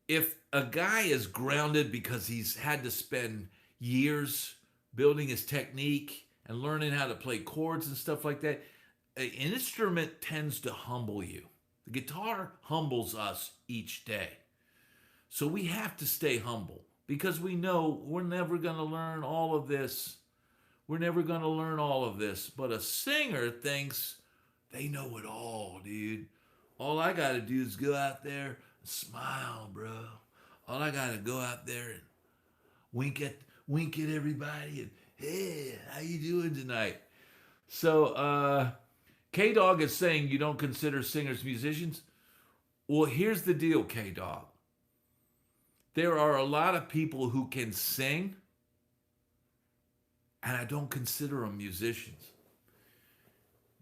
If a guy is grounded because he's had to spend years building his technique and learning how to play chords and stuff like that, an instrument tends to humble you. The guitar humbles us each day. So we have to stay humble because we know we're never going to learn all of this. We're never going to learn all of this. But a singer thinks they know it all, dude. All I got to do is go out there and smile, bro. All I got to go out there and wink at everybody and, hey, how you doing tonight? So K-Dog is saying you don't consider singers musicians. Well, here's the deal, K-Dog. There are a lot of people who can sing, and I don't consider them musicians.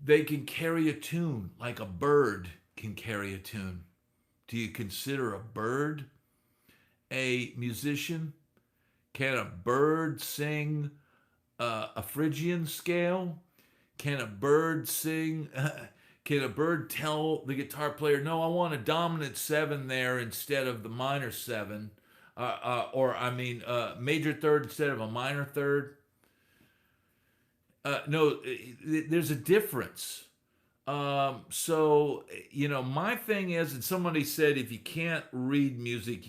They can carry a tune like a bird can carry a tune. Do you consider a bird a musician? Can a bird sing a Phrygian scale? Can a bird sing? Can a bird tell the guitar player, no, I want a dominant 7 there instead of the minor 7? Major third instead of a minor third? No, there's a difference. So, my thing is, and somebody said, if you can't read music,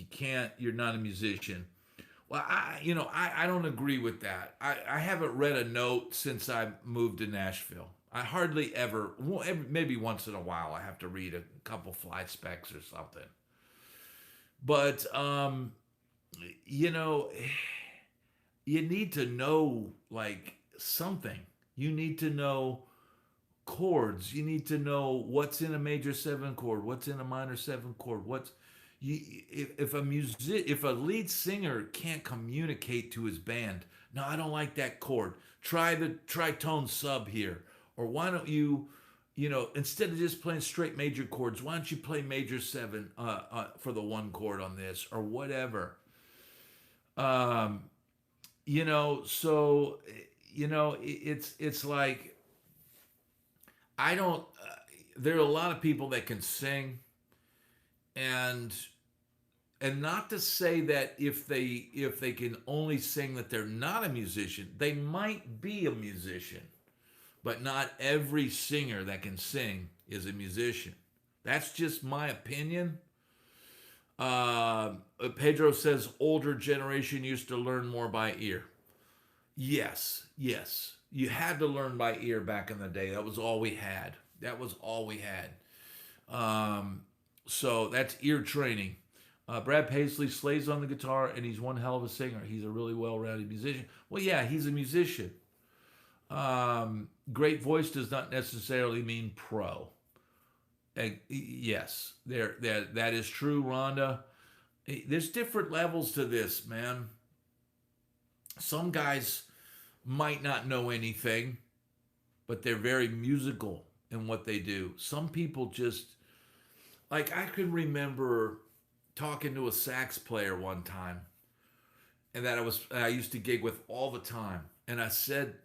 you're not a musician. Well, I don't agree with that. I haven't read a note since I moved to Nashville. I hardly ever, maybe once in a while, I have to read a couple fly specs or something. But, you need to know, like, something. You need to know chords. You need to know what's in a major 7 chord, what's in a minor 7 chord, if a lead singer can't communicate to his band, no, I don't like that chord. Try the tritone sub here. Or why don't you, instead of just playing straight major chords, why don't you play major 7 for the 1 chord on this or whatever. It's like, I don't, there are a lot of people that can sing, and not to say that if they can only sing that they're not a musician. They might be a musician, but not every singer that can sing is a musician. That's just my opinion. Pedro says older generation used to learn more by ear. Yes. You had to learn by ear back in the day. That was all we had. So that's ear training. Brad Paisley slays on the guitar, and he's one hell of a singer. He's a really well-rounded musician. Well, yeah, he's a musician. Great voice does not necessarily mean pro. Yes, that is true, Rhonda. There's different levels to this, man. Some guys might not know anything, but they're very musical in what they do. Some people just, like, I can remember talking to a sax player one time, and that I used to gig with all the time. And I said,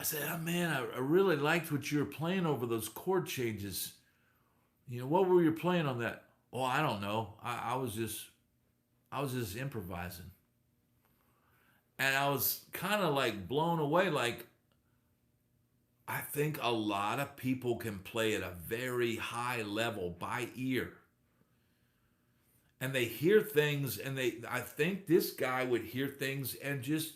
oh man, I really liked what you were playing over those chord changes. What were you playing on that? Oh, I don't know. I was just improvising. And I was kind of like blown away. Like, I think a lot of people can play at a very high level by ear. and they hear things, and I think this guy would hear things and just,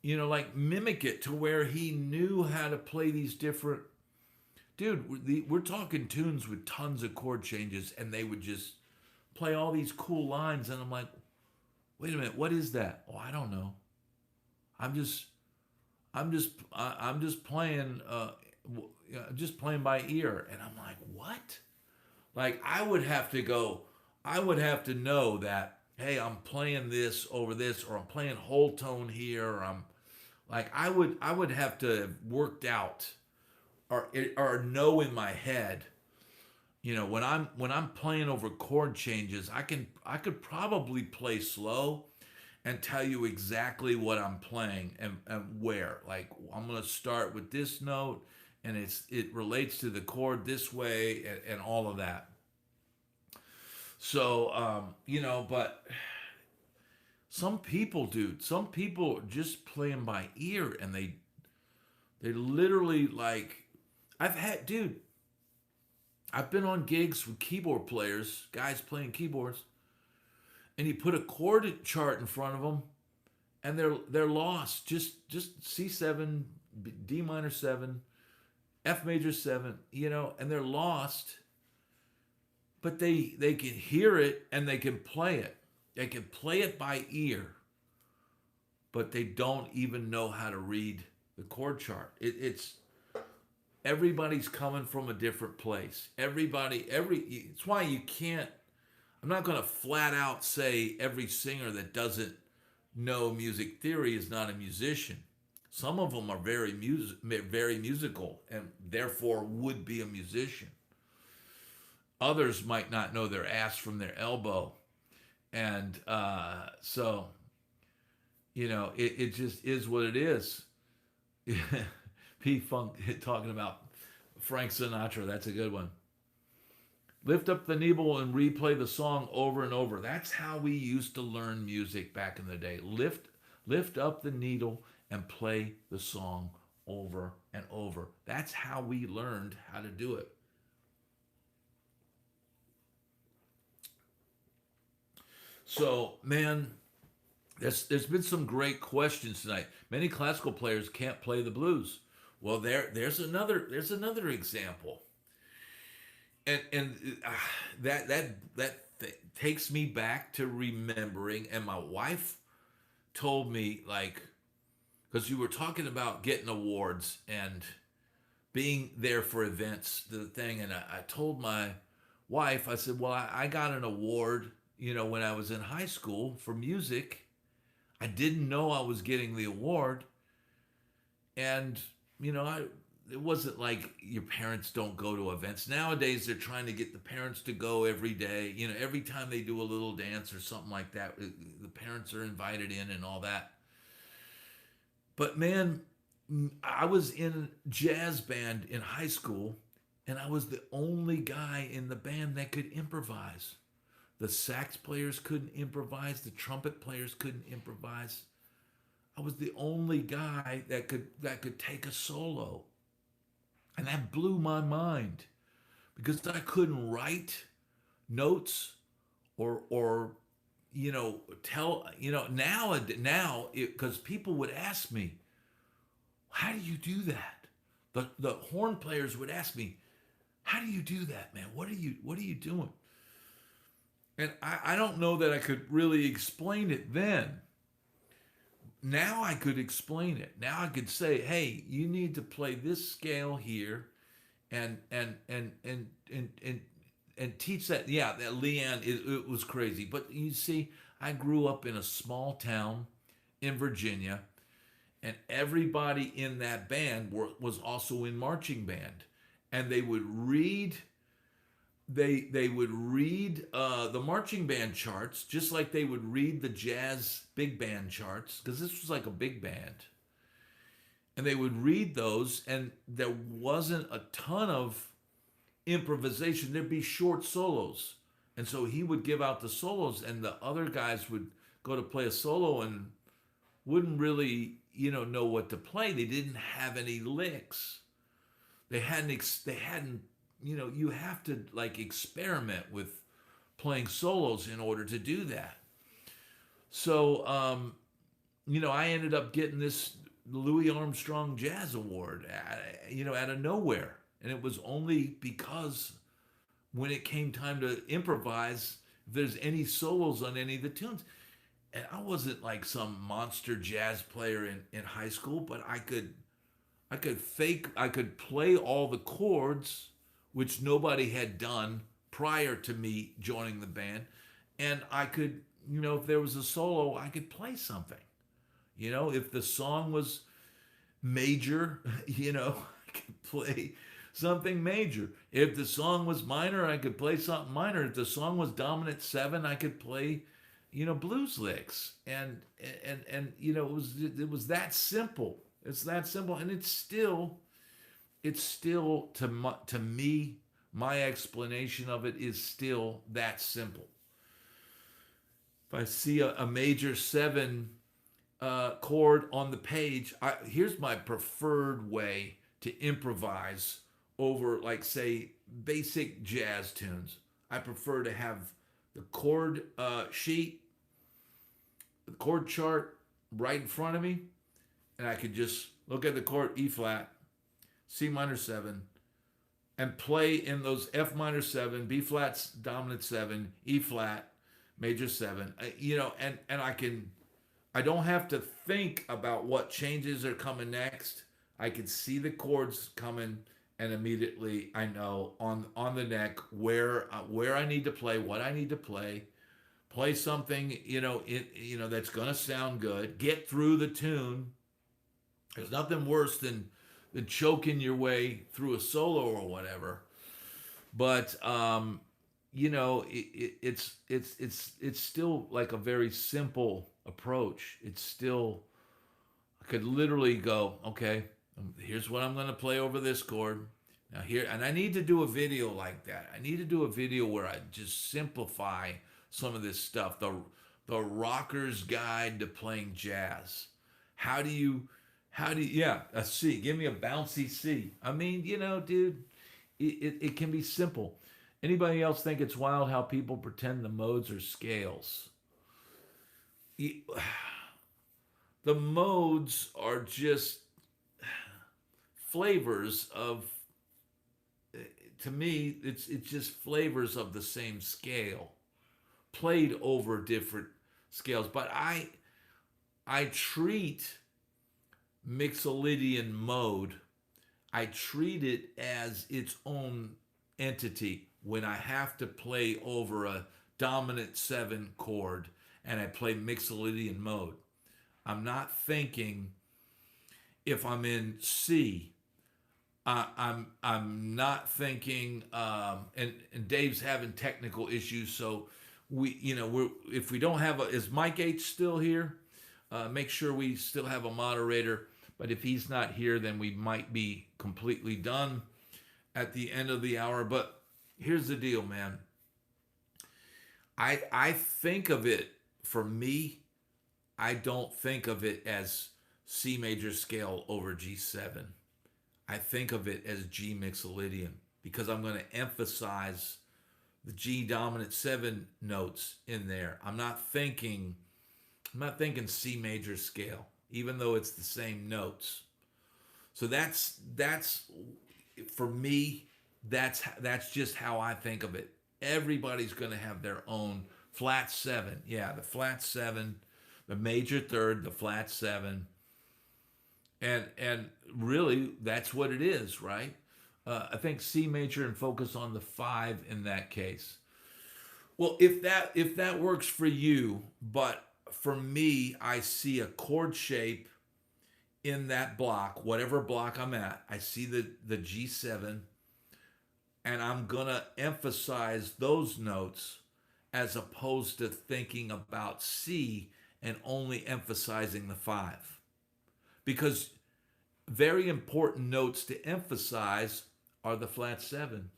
like mimic it to where he knew how to play these different. Dude, we're talking tunes with tons of chord changes, and they would just play all these cool lines, and I'm like, wait a minute, what is that? Oh, I don't know. I'm just playing, just playing by ear, and I'm like, what? Like I would have to know that, hey, I'm playing this over this, or I'm playing whole tone here, or I'm like, I would have to have worked out, or know in my head, when I'm playing over chord changes, I could probably play slow and tell you exactly what I'm playing and where. Like I'm gonna start with this note, and it relates to the chord this way, and all of that. So but some people, dude, some people just playing by ear, and they literally, like, I've been on gigs with keyboard players, guys playing keyboards, and you put a chord chart in front of them, and they're lost. Just C7, D minor 7, F major 7, and they're lost. But they can hear it, and they can play it. They can play it by ear, but they don't even know how to read the chord chart. It's everybody's coming from a different place. It's why you can't. I'm not going to flat out say every singer that doesn't know music theory is not a musician. Some of them are very musical, and therefore would be a musician. Others might not know their ass from their elbow, and so it just is what it is. P Funk talking about Frank Sinatra. That's a good one. Lift up the needle and replay the song over and over. That's how we used to learn music back in the day. Lift up the needle and play the song over and over. That's how we learned how to do it. So, man, there's been some great questions tonight. Many classical players can't play the blues. Well, there's another example, and that takes me back to remembering. And my wife told me, like, because you were talking about getting awards and being there for events, the thing, and I told my wife, I said, well, I got an award, when I was in high school for music. I didn't know I was getting the award, and it wasn't like your parents don't go to events. Nowadays, they're trying to get the parents to go every day. Every time they do a little dance or something like that, the parents are invited in and all that. But man, I was in a jazz band in high school, and I was the only guy in the band that could improvise. The sax players couldn't improvise. The trumpet players couldn't improvise. I was the only guy that could take a solo. And that blew my mind, because I couldn't write notes or tell, now because people would ask me, how do you do that? The horn players would ask me, how do you do that, man? What are you doing? And I don't know that I could really explain it then. Now I could explain it. Now I could say, hey, you need to play this scale here, and teach that. Yeah, that Leanne, it was crazy. But you see, I grew up in a small town in Virginia, and everybody in that band was also in marching band, and they would read. They would read the marching band charts just like they would read the jazz big band charts, because this was like a big band. And they would read those, and there wasn't a ton of improvisation. There'd be short solos. And so he would give out the solos, and the other guys would go to play a solo and wouldn't really, know what to play. They didn't have any licks. They hadn't you have to like experiment with playing solos in order to do that. So, I ended up getting this Louis Armstrong Jazz Award, out of nowhere. And it was only because when it came time to improvise, if there's any solos on any of the tunes. And I wasn't like some monster jazz player in high school, but I could play all the chords, which nobody had done prior to me joining the band. And I could, if there was a solo, I could play something. If the song was major, I could play something major. If the song was minor, I could play something minor. If the song was dominant 7, I could play, blues licks. And it was that simple. It's that simple, and it's still to me, my explanation of it is still that simple. If I see a major 7 chord on the page, here's my preferred way to improvise over, like, say, basic jazz tunes. I prefer to have the chord sheet, the chord chart right in front of me, and I could just look at the chord E flat, C minor 7, and play in those F minor 7, B flat's dominant 7, E flat, major 7, and I don't have to think about what changes are coming next. I can see the chords coming, and immediately I know on the neck where I need to play, what I need to play something, that's going to sound good, get through the tune. There's nothing worse than choking your way through a solo or whatever. But it's still like a very simple approach. It's still, I could literally go, okay, here's what I'm going to play over this chord. Now here, and I need to do a video like that. I need to do a video where I just simplify some of this stuff. The Rocker's Guide to Playing Jazz. How do you, a C. Give me a bouncy C. I mean, dude, it can be simple. Anybody else think it's wild how people pretend the modes are scales? The modes are just flavors of, to me, it's just flavors of the same scale, played over different scales. But I treat Mixolydian mode, I treat it as its own entity when I have to play over a dominant 7 chord and I play Mixolydian mode. I'm not thinking if I'm in C. I'm not thinking, and Dave's having technical issues, so if we don't have is Mike H still here? Make sure we still have a moderator. But if he's not here, then we might be completely done at the end of the hour. But here's the deal, man. I think of it, for me, I don't think of it as C major scale over G7. I think of it as G Mixolydian, because I'm going to emphasize the G dominant 7 notes in there. I'm not thinking C major scale, even though it's the same notes. So that's for me, that's just how I think of it. Everybody's going to have their own flat 7. Yeah, the flat 7, the major 3rd, the flat 7. And really, that's what it is, right? I think C major and focus on the 5 in that case. Well, if that works for you, but for me, I see a chord shape in that block, whatever block I'm at. I see the G7, and I'm going to emphasize those notes as opposed to thinking about C and only emphasizing the 5. Because very important notes to emphasize are the flat 7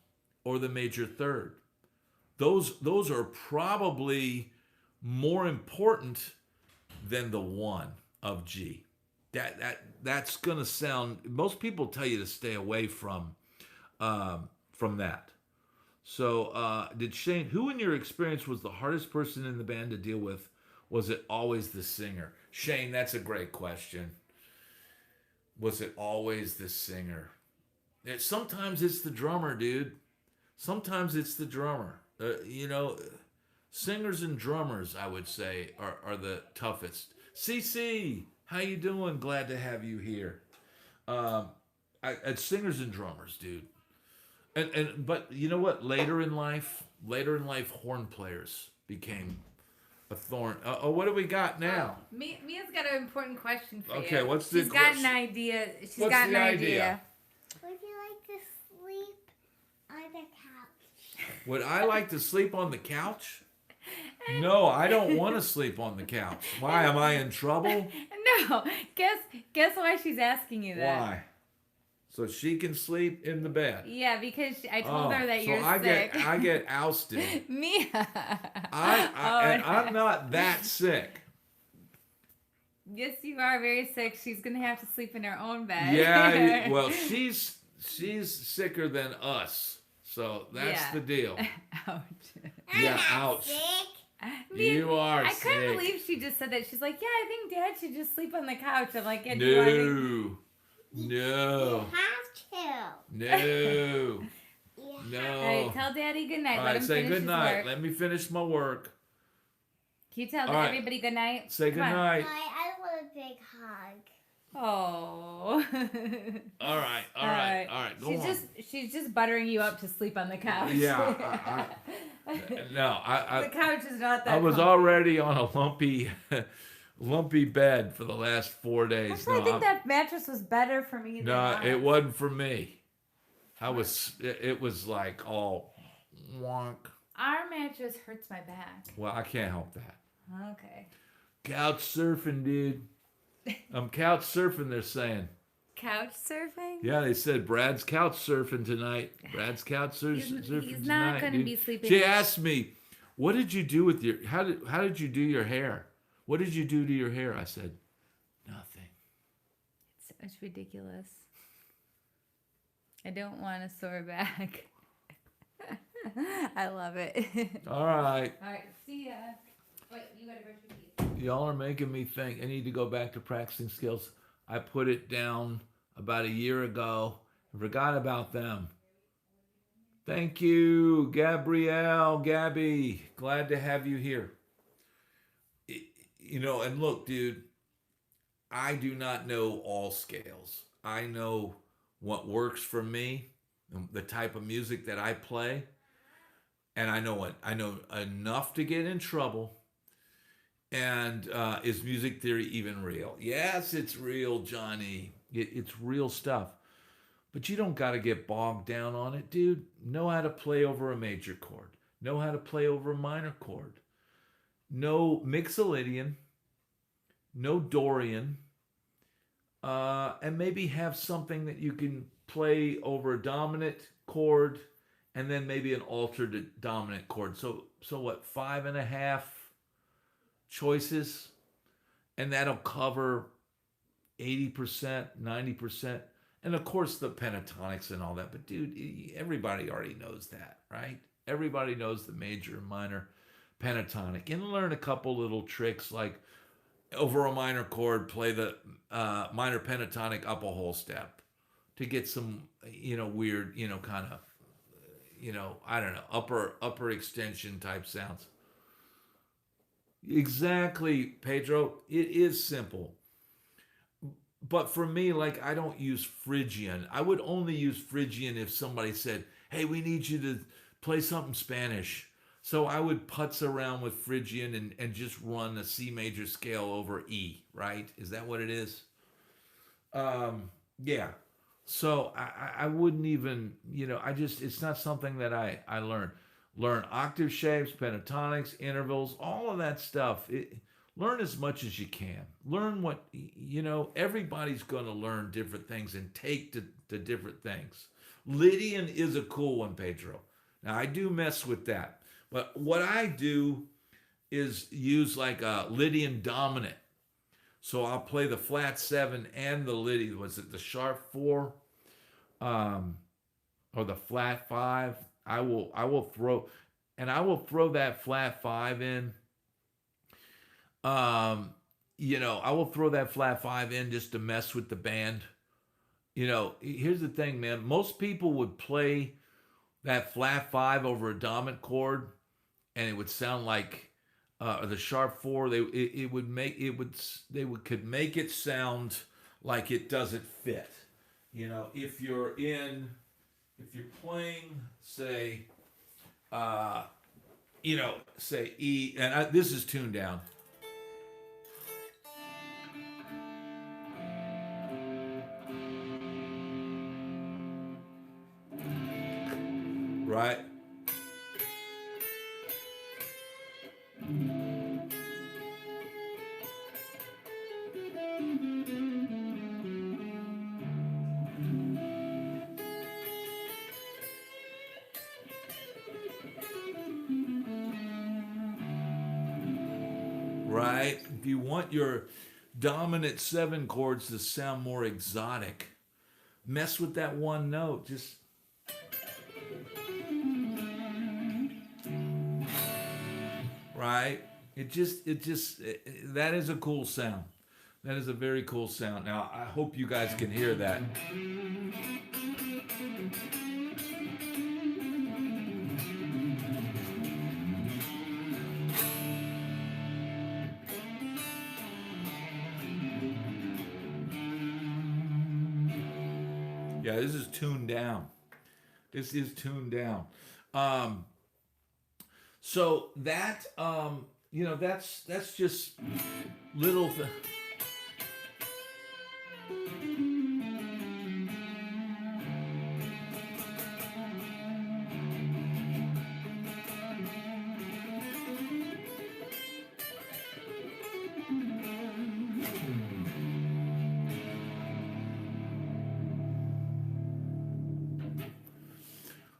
or the major 3rd. Those are probably more important than the 1 of G. That's going to sound, most people tell you to stay away from that. So, did Shane, who in your experience was the hardest person in the band to deal with? Was it always the singer? Shane, that's a great question. Was it always the singer? Sometimes it's the drummer, dude. Sometimes it's the drummer. Singers and drummers, I would say, are the toughest. CC, how you doing? Glad to have you here. Singers and drummers, dude. But you know what? Later in life, horn players became a thorn. What do we got now? Mia's got an important question for you. Okay, what's the She's got question? an idea. She's What's got the an idea? Would you like to sleep on the couch? Would I like to sleep on the couch? No, I don't want to sleep on the couch. Why? Am I in trouble? No. Guess why she's asking you that? Why? So she can sleep in the bed. Yeah, because I told her that so you're I sick. I get ousted. Mia. I'm not that sick. Yes, you are very sick. She's gonna have to sleep in her own bed. Yeah, well, she's sicker than us. So that's Yeah. the deal. Ouch. Yeah, I'm not ouch. sick. You are I sick. couldn't believe she just said that. She's like, yeah, I think Dad should just sleep on the couch. I'm like, yeah, do you want to? No. You have to. No. You No. All right, tell Daddy good night. All Let right, him say finish good his night. work. Let me finish my work. Can you tell All right. everybody good night? Say good Come on. night. I want a big hug. Oh. All right. Go She's just buttering you up to sleep on the couch. Yeah, No, the couch is not that. I was comfy. already on a lumpy bed for the last 4 days. Actually, I think that mattress was better for me. No, than it mine. wasn't for me. It was like all wonk. Our mattress hurts my back. Well, I can't help that. Okay. Couch surfing, dude. I'm couch surfing, they're saying. Couch surfing? Yeah, they said Brad's couch surfing tonight. Brad's couch surfing tonight. He's not going to dude. be sleeping. She asked me, "What did you do with your how did you do your hair? What did you do to your hair?" I said, "Nothing." It's ridiculous. I don't want a sore back. I love it. All right. All right, see ya. Wait, you gotta brush your teeth. Y'all are making me think I need to go back to practicing skills. I put it down about a year ago and forgot about them. Thank you, Gabrielle, Gabby. Glad to have you here. And look, dude, I do not know all scales. I know what works for me, the type of music that I play, and I know enough to get in trouble. And is music theory even real? Yes, it's real, Johnny. It's real stuff. But you don't got to get bogged down on it, dude. Know how to play over a major chord. Know how to play over a minor chord. Know Mixolydian. Know Dorian. And maybe have something that you can play over a dominant chord and then maybe an altered dominant chord. So what, 5.5 choices, and that'll cover 80%, 90%, and of course the pentatonics and all that. But dude, everybody already knows that, right? Everybody knows the major and minor pentatonic, and learn a couple little tricks like over a minor chord, play the minor pentatonic up a whole step to get some weird kind of I don't know, upper extension type sounds. Exactly, Pedro. It is simple. But for me, like, I don't use Phrygian. I would only use Phrygian if somebody said, hey, we need you to play something Spanish. So I would putz around with Phrygian and just run a C major scale over E, right? Is that what it is? Yeah. So I wouldn't even, it's not something that I learned. Learn octave shapes, pentatonics, intervals, all of that stuff. Learn as much as you can. Learn what, everybody's going to learn different things and take to different things. Lydian is a cool one, Pedro. Now, I do mess with that. But what I do is use like a Lydian dominant. So I'll play the flat 7 and the Lydian. Was it the sharp 4? Or the flat 5? I will throw, and I will throw that flat five in. I will throw that flat five in just to mess with the band. Here's the thing, man. Most people would play that flat five over a dominant chord, and it would sound like the sharp four. Could make it sound like it doesn't fit. If you're playing, say, say E, and this is tuned down. Right? Right? If you want your dominant 7 chords to sound more exotic, mess with that one note. Just right? That is a cool sound. That is a very cool sound. Now, I hope you guys can hear that. Yeah, this is tuned down. This is tuned down. So that that's just little.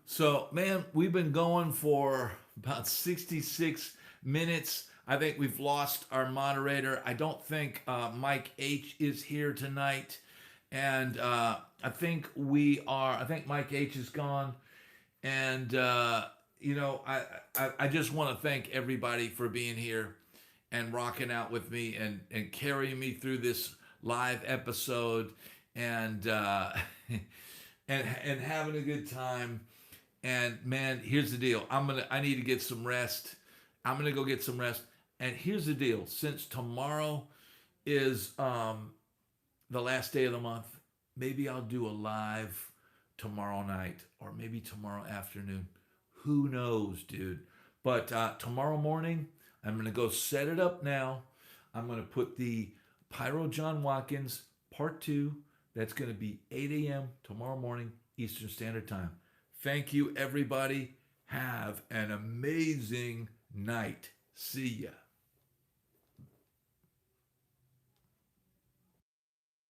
So, man, we've been going for about 66 minutes. I think we've lost our moderator. I don't think Mike H is here tonight. And I think Mike H is gone. And, I just want to thank everybody for being here and rocking out with me and carrying me through this live episode and and having a good time. And man, here's the deal. I need to get some rest. I'm gonna go get some rest. And here's the deal. Since tomorrow is the last day of the month, maybe I'll do a live tomorrow night or maybe tomorrow afternoon. Who knows, dude? But tomorrow morning, I'm gonna go set it up now. I'm gonna put the Pyro John Watkins Part 2. That's gonna be 8 a.m. tomorrow morning, Eastern Standard Time. Thank you, everybody. Have an amazing night. See ya.